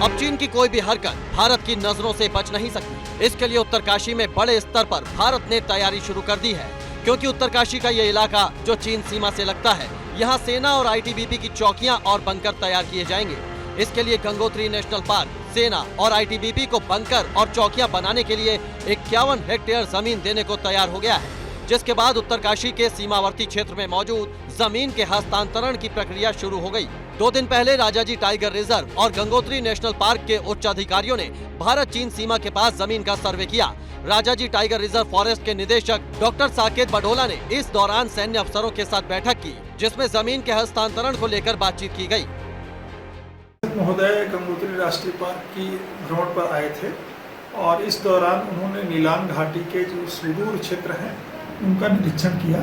अब चीन की कोई भी हरकत भारत की नजरों से बच नहीं सकती। इसके लिए उत्तरकाशी में बड़े स्तर पर भारत ने तैयारी शुरू कर दी है, क्योंकि उत्तरकाशी का ये इलाका जो चीन सीमा से लगता है, यहाँ सेना और आईटीबीपी की चौकियां और बंकर तैयार किए जाएंगे। इसके लिए गंगोत्री नेशनल पार्क सेना और आईटीबीपी को बंकर और चौकियां बनाने के लिए 51 हेक्टेयर जमीन देने को तैयार हो गया है, जिसके बाद उत्तरकाशी के सीमावर्ती क्षेत्र में मौजूद जमीन के हस्तांतरण की प्रक्रिया शुरू हो गई। 2 दिन पहले राजाजी टाइगर रिजर्व और गंगोत्री नेशनल पार्क के उच्च अधिकारियों ने भारत चीन सीमा के पास जमीन का सर्वे किया। राजाजी टाइगर रिजर्व फॉरेस्ट के निदेशक डॉक्टर साकेत बडोला ने इस दौरान सैन्य अफसरों के साथ बैठक की, जिसमें जमीन के हस्तांतरण को लेकर बातचीत की गई। महोदय गंगोत्री राष्ट्रीय पार्क की भ्रमण पर आए थे और इस दौरान उन्होंने नीलाम घाटी के जो सुदूर क्षेत्र हैं उनका निरीक्षण किया।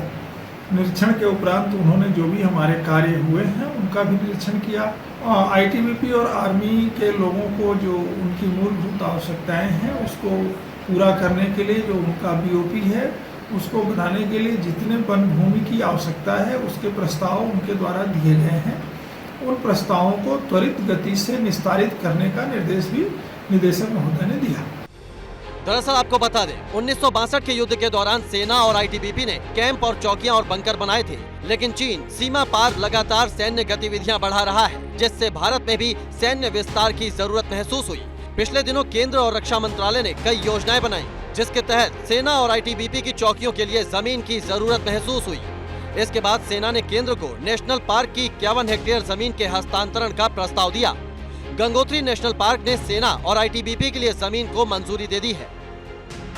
निरीक्षण के उपरांत उन्होंने जो भी हमारे कार्य हुए हैं उनका भी निरीक्षण किया। आईटीबीपी और आर्मी के लोगों को जो उनकी मूलभूत आवश्यकताएं हैं उसको पूरा करने के लिए जो उनका बीओपी है उसको बनाने के लिए जितने वन भूमि की आवश्यकता है उसके प्रस्ताव उनके द्वारा दिए गए हैं। उन प्रस्तावों को त्वरित गति से निस्तारित करने का निर्देश भी निदेशक महोदय ने दिया। दरअसल आपको बता दें, 1962 के युद्ध के दौरान सेना और आईटीबीपी ने कैंप और चौकियां और बंकर बनाए थे, लेकिन चीन सीमा पार लगातार सैन्य गतिविधियां बढ़ा रहा है, जिससे भारत में भी सैन्य विस्तार की जरूरत महसूस हुई। पिछले दिनों केंद्र और रक्षा मंत्रालय ने कई योजनाएं बनाई, जिसके तहत सेना और आईटीबीपी की चौकियों के लिए जमीन की जरूरत महसूस हुई। इसके बाद सेना ने केंद्र को नेशनल पार्क की 51 हेक्टेयर जमीन के हस्तांतरण का प्रस्ताव दिया। गंगोत्री नेशनल पार्क ने सेना और आईटीबीपी के लिए जमीन को मंजूरी दे दी है।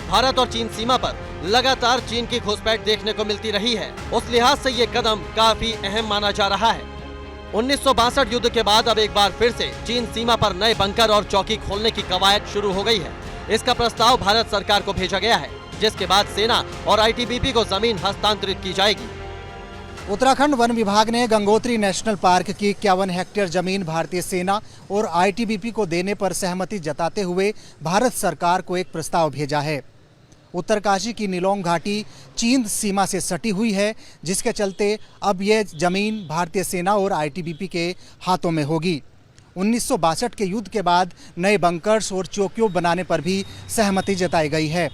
भारत और चीन सीमा पर लगातार चीन की घुसपैठ देखने को मिलती रही है, उस लिहाज से ये कदम काफी अहम माना जा रहा है। 1962 युद्ध के बाद अब एक बार फिर से चीन सीमा पर नए बंकर और चौकी खोलने की कवायद शुरू हो गई है। इसका प्रस्ताव भारत सरकार को भेजा गया है, जिसके बाद सेना और आईटीबीपी को जमीन हस्तांतरित की जाएगी। उत्तराखंड वन विभाग ने गंगोत्री नेशनल पार्क की 51 हेक्टेयर जमीन भारतीय सेना और आईटीबीपी को देने पर सहमति जताते हुए भारत सरकार को एक प्रस्ताव भेजा है। उत्तरकाशी की नीलोंग घाटी चीन सीमा से सटी हुई है, जिसके चलते अब यह जमीन भारतीय सेना और आईटीबीपी के हाथों में होगी। 1962 के युद्ध के बाद नए बंकर्स और चौकियों बनाने पर भी सहमति जताई गई है।